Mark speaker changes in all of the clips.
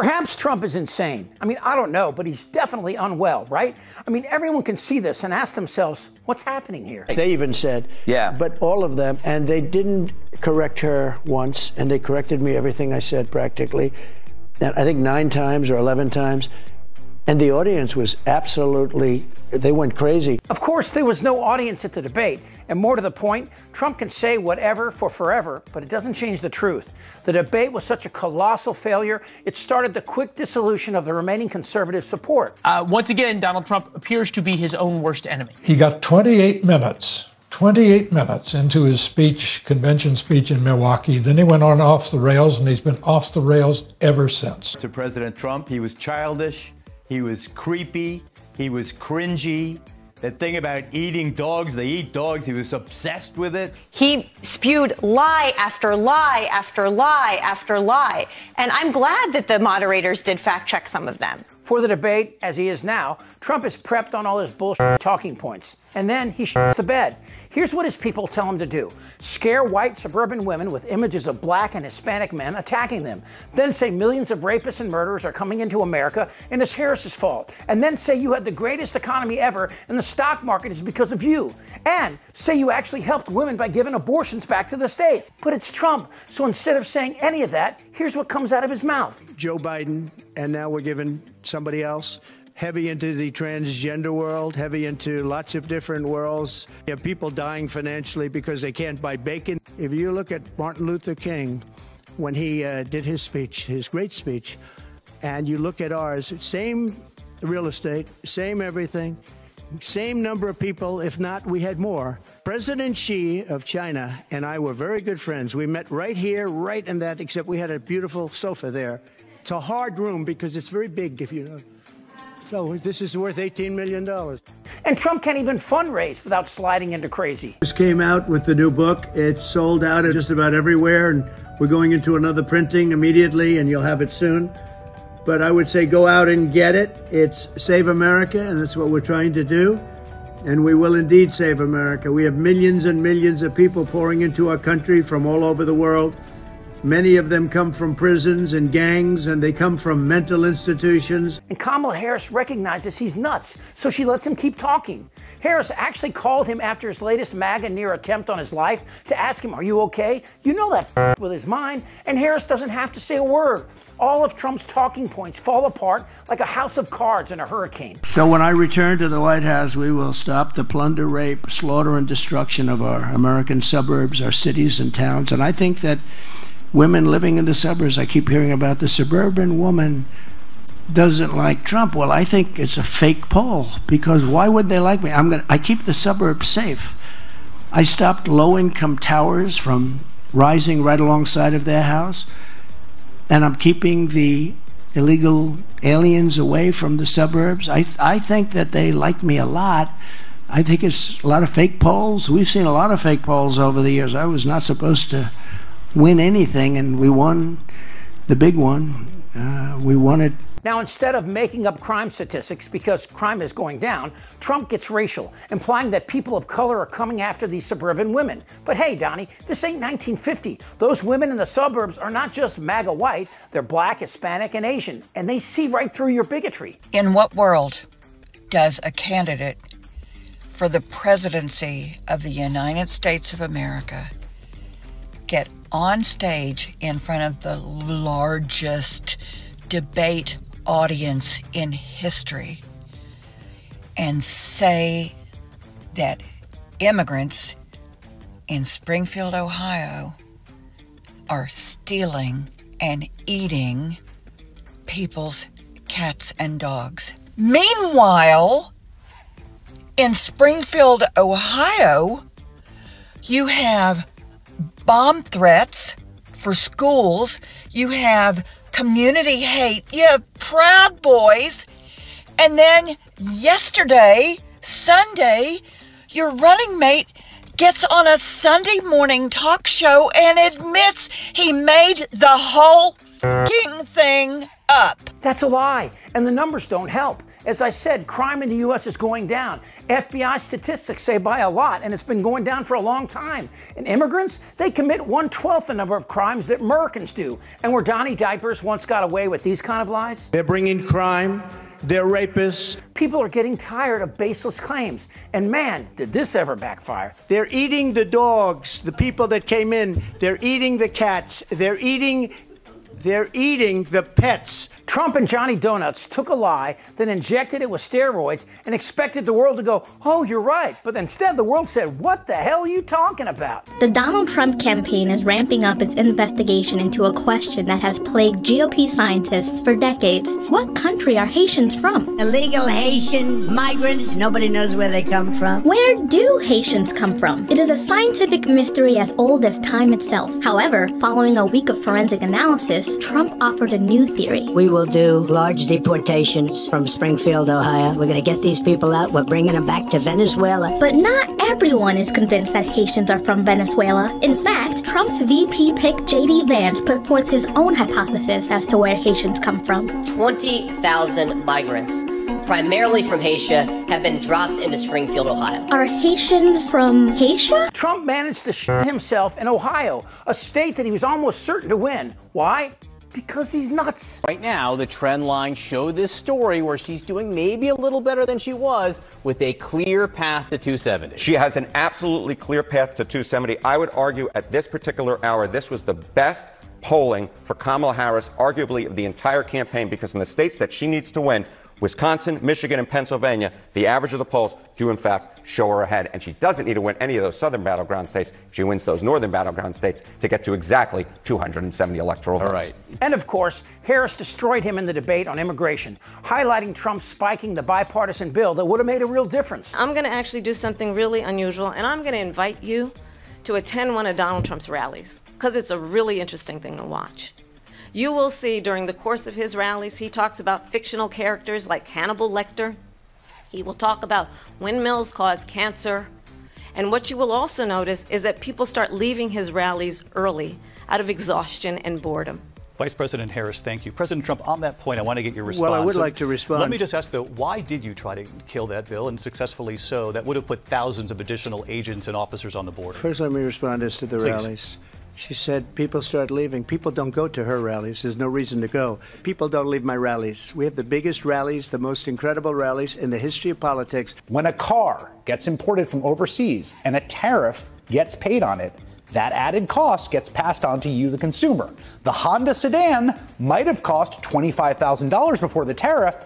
Speaker 1: Perhaps Trump is insane. I mean, I don't know, but he's definitely unwell, right? I mean, everyone can see this and ask themselves, what's happening here?
Speaker 2: They even said, yeah, but all of them, and they didn't correct her once, and they corrected me everything I said practically, and I think 9 times or 11 times. And the audience was absolutely, they went crazy.
Speaker 1: Of course, there was no audience at the debate. And more to the point, Trump can say whatever for forever, but it doesn't change the truth. The debate was such a colossal failure, it started the quick dissolution of the remaining conservative support.
Speaker 3: Once again, Donald Trump appears to be his own worst enemy.
Speaker 4: He got 28 minutes into his speech, convention speech in Milwaukee. Then he went on off the rails, and he's been off the rails ever since.
Speaker 5: To President Trump, he was childish. He was creepy. He was cringy. That thing about eating dogs, they eat dogs, he was obsessed with it.
Speaker 6: He spewed lie after lie after lie after lie. And I'm glad that the moderators did fact check some of them.
Speaker 1: For the debate, as he is now, Trump is prepped on all his bullshit talking points. And then he shits the bed. Here's what his people tell him to do. Scare white suburban women with images of black and Hispanic men attacking them. Then say millions of rapists and murderers are coming into America and it's Harris's fault. And then say you had the greatest economy ever and the stock market is because of you. And say you actually helped women by giving abortions back to the states. But it's Trump, so instead of saying any of that, here's what comes out of his mouth.
Speaker 2: Joe Biden, and now we're giving somebody else. Heavy into the transgender world, heavy into lots of different worlds. You have people dying financially because they can't buy bacon. If you look at Martin Luther King, when he did his speech, his great speech, and you look at ours, same real estate, same everything, same number of people, if not, we had more. President Xi of China and I were very good friends. We met right here, right in that, except we had a beautiful sofa there. It's a hard room because it's very big, if you know. So this is worth $18 million.
Speaker 1: And Trump can't even fundraise without sliding into crazy.
Speaker 2: Just came out with the new book. It's sold out at just about everywhere, and we're going into another printing immediately, and you'll have it soon. But I would say go out and get it. It's Save America, and that's what we're trying to do. And we will indeed save America. We have millions and millions of people pouring into our country from all over the world. Many of them come from prisons and gangs, and they come from mental institutions.
Speaker 1: And Kamala Harris recognizes he's nuts, so she lets him keep talking. Harris actually called him after his latest MAGA near attempt on his life to ask him, are you okay? You know that with his mind, and Harris doesn't have to say a word. All of Trump's talking points fall apart like a house of cards in a hurricane.
Speaker 2: So when I return to the White House, we will stop the plunder, rape, slaughter, and destruction of our American suburbs, our cities and towns. And I think that women living in the suburbs, I keep hearing about the suburban woman doesn't like Trump. Well, I think it's a fake poll, because why would they like me? I keep the suburbs safe. I stopped low-income towers from rising right alongside of their house, and I'm keeping the illegal aliens away from the suburbs. I think that they like me a lot. I think it's a lot of fake polls. We've seen a lot of fake polls over the years. I was not supposed to win anything, and we won the big one. We won it.
Speaker 1: Now, instead of making up crime statistics because crime is going down, Trump gets racial, implying that people of color are coming after these suburban women. But hey, Donnie, this ain't 1950. Those women in the suburbs are not just MAGA white, they're black, Hispanic, and Asian, and they see right through your bigotry.
Speaker 7: In what world does a candidate for the presidency of the United States of America get on stage in front of the largest debate audience in history and say that immigrants in Springfield, Ohio are stealing and eating people's cats and dogs? Meanwhile, in Springfield, Ohio, you have bomb threats for schools, you have community hate, you have Proud Boys, and then yesterday, Sunday, your running mate gets on a Sunday morning talk show and admits he made the whole f***ing thing up.
Speaker 1: That's a lie, and the numbers don't help. As I said, crime in the U.S. is going down. FBI statistics say by a lot, and it's been going down for a long time. And immigrants, they commit 1/12 the number of crimes that Americans do. And where Donnie Diapers once got away with these kind of lies?
Speaker 2: They're bringing crime. They're rapists.
Speaker 1: People are getting tired of baseless claims. And man, did this ever backfire.
Speaker 2: They're eating the dogs, the people that came in. They're eating the cats. They're eating the pets.
Speaker 1: Trump and Johnny Donuts took a lie, then injected it with steroids and expected the world to go, oh, you're right. But instead, the world said, what the hell are you talking about?
Speaker 8: The Donald Trump campaign is ramping up its investigation into a question that has plagued GOP scientists for decades. What country are Haitians from?
Speaker 9: Illegal Haitian migrants. Nobody knows where they come from.
Speaker 8: Where do Haitians come from? It is a scientific mystery as old as time itself. However, following a week of forensic analysis, Trump offered a new theory.
Speaker 9: We will do large deportations from Springfield, Ohio. We're going to get these people out. We're bringing them back to Venezuela.
Speaker 8: But not everyone is convinced that Haitians are from Venezuela. In fact, Trump's VP pick J.D. Vance put forth his own hypothesis as to where Haitians come from.
Speaker 10: 20,000 migrants, primarily from Haiti, have been dropped into Springfield, Ohio.
Speaker 8: Are Haitians from Haiti?
Speaker 1: Trump managed to shit himself in Ohio, a state that he was almost certain to win. Why? Because he's nuts.
Speaker 11: Right now, the trend line showed this story where she's doing maybe a little better than she was with a clear path to 270.
Speaker 12: She has an absolutely clear path to 270. I would argue at this particular hour, this was the best polling for Kamala Harris, arguably of the entire campaign, because in the states that she needs to win, Wisconsin, Michigan, and Pennsylvania, the average of the polls do, in fact, show her ahead. And she doesn't need to win any of those southern battleground states if she wins those northern battleground states to get to exactly 270 electoral votes.
Speaker 11: All right.
Speaker 1: And, of course, Harris destroyed him in the debate on immigration, highlighting Trump spiking the bipartisan bill that would have made a real difference.
Speaker 13: I'm going to actually do something really unusual, and I'm going to invite you to attend one of Donald Trump's rallies, because it's a really interesting thing to watch. You will see during the course of his rallies, he talks about fictional characters like Hannibal Lecter. He will talk about windmills cause cancer. And what you will also notice is that people start leaving his rallies early out of exhaustion and boredom.
Speaker 14: Vice President Harris, thank you. President Trump, on that point, I want to get your response.
Speaker 2: Well, I would like to respond.
Speaker 14: Let me just ask, though, why did you try to kill that bill, and successfully so, that would have put thousands of additional agents and officers on the border?
Speaker 2: First, let me respond as to the rallies. She said people start leaving. People don't go to her rallies. There's no reason to go. People don't leave my rallies. We have the biggest rallies, the most incredible rallies in the history of politics.
Speaker 15: When a car gets imported from overseas and a tariff gets paid on it, that added cost gets passed on to you, the consumer. The Honda sedan might have cost $25,000 before the tariff.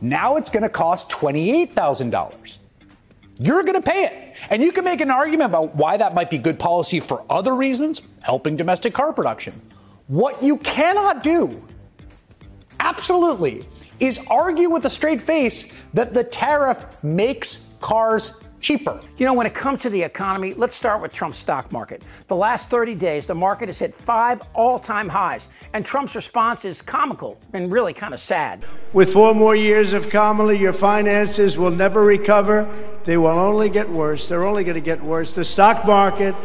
Speaker 15: Now it's going to cost $28,000. You're going to pay it. And you can make an argument about why that might be good policy for other reasons, helping domestic car production. What you cannot do, absolutely, is argue with a straight face that the tariff makes cars cheaper.
Speaker 1: You know, when it comes to the economy, let's start with Trump's stock market. The last 30 days, the market has hit 5 all-time highs, and Trump's response is comical and really kind of sad.
Speaker 2: With 4 more years of Kamala, your finances will never recover. They will only get worse. They're only going to get worse. The stock market,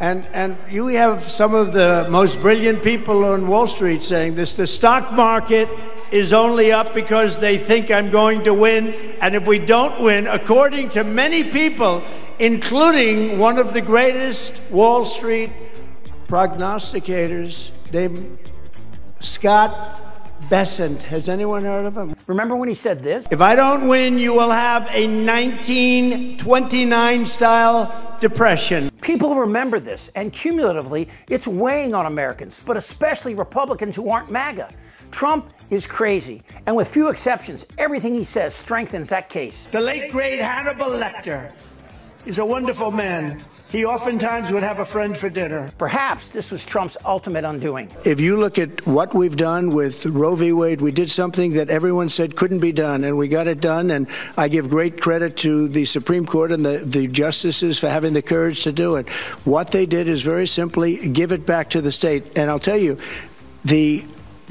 Speaker 2: and you have some of the most brilliant people on Wall Street saying this, the stock market is only up because they think I'm going to win. And if we don't win, according to many people, including one of the greatest Wall Street prognosticators, named Scott Bessent. Has anyone heard of him?
Speaker 1: Remember when he said this?
Speaker 2: If I don't win, you will have a 1929-style depression.
Speaker 1: People remember this, and cumulatively, it's weighing on Americans, but especially Republicans who aren't MAGA. Trump is crazy, and with few exceptions, everything he says strengthens that case.
Speaker 2: The late, great Hannibal Lecter is a wonderful man. He oftentimes would have a friend for dinner.
Speaker 1: Perhaps this was Trump's ultimate undoing.
Speaker 2: If you look at what we've done with Roe v. Wade, we did something that everyone said couldn't be done, and we got it done, and I give great credit to the Supreme Court and the justices for having the courage to do it. What they did is very simply give it back to the state. And I'll tell you, the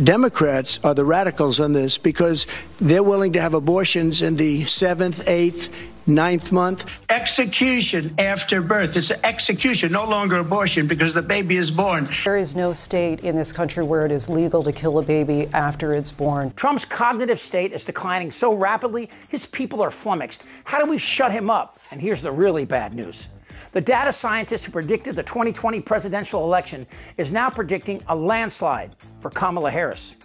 Speaker 2: Democrats are the radicals on this because they're willing to have abortions in the 7th, 8th, 9th month, execution after birth. It's an execution, no longer abortion, because the baby is born.
Speaker 16: There is no state in this country where it is legal to kill a baby after it's born.
Speaker 1: Trump's cognitive state is declining so rapidly, his people are flummoxed. How do we shut him up? And here's the really bad news. The data scientist who predicted the 2020 presidential election is now predicting a landslide for Kamala Harris.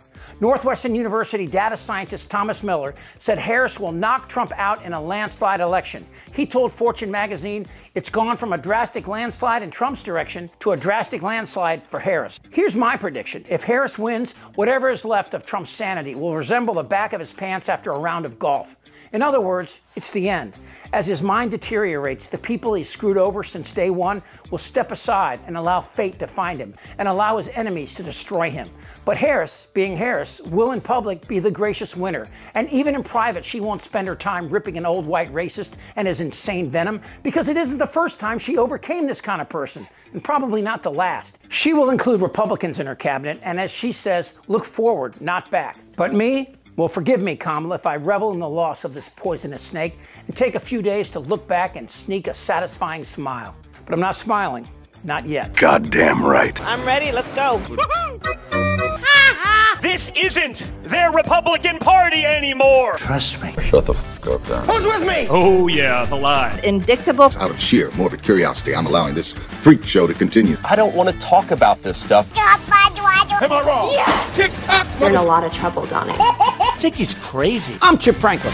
Speaker 1: Northwestern University data scientist Thomas Miller said Harris will knock Trump out in a landslide election. He told Fortune magazine it's gone from a drastic landslide in Trump's direction to a drastic landslide for Harris. Here's my prediction. If Harris wins, whatever is left of Trump's sanity will resemble the back of his pants after a round of golf. In other words, it's the end. As his mind deteriorates, the people he's screwed over since day one will step aside and allow fate to find him and allow his enemies to destroy him. But Harris, being Harris, will in public be the gracious winner. And even in private, she won't spend her time ripping an old white racist and his insane venom, because it isn't the first time she overcame this kind of person, and probably not the last. She will include Republicans in her cabinet, and as she says, look forward, not back. But me? Well, forgive me, Kamala, if I revel in the loss of this poisonous snake and take a few days to look back and sneak a satisfying smile. But I'm not smiling. Not yet.
Speaker 17: Goddamn right.
Speaker 13: I'm ready. Let's go.
Speaker 17: This isn't their Republican Party anymore.
Speaker 2: Trust me.
Speaker 17: Shut the fuck up, Darren.
Speaker 13: Who's with me?
Speaker 17: Oh, yeah, the lie.
Speaker 13: Indictable.
Speaker 18: Out of sheer morbid curiosity, I'm allowing this freak show to continue.
Speaker 11: I don't want to talk about this stuff.
Speaker 17: Am I wrong?
Speaker 13: Yes.
Speaker 17: Tick-tock.
Speaker 6: You're in a lot of trouble, Donnie.
Speaker 17: I think he's crazy.
Speaker 1: I'm Chip Franklin.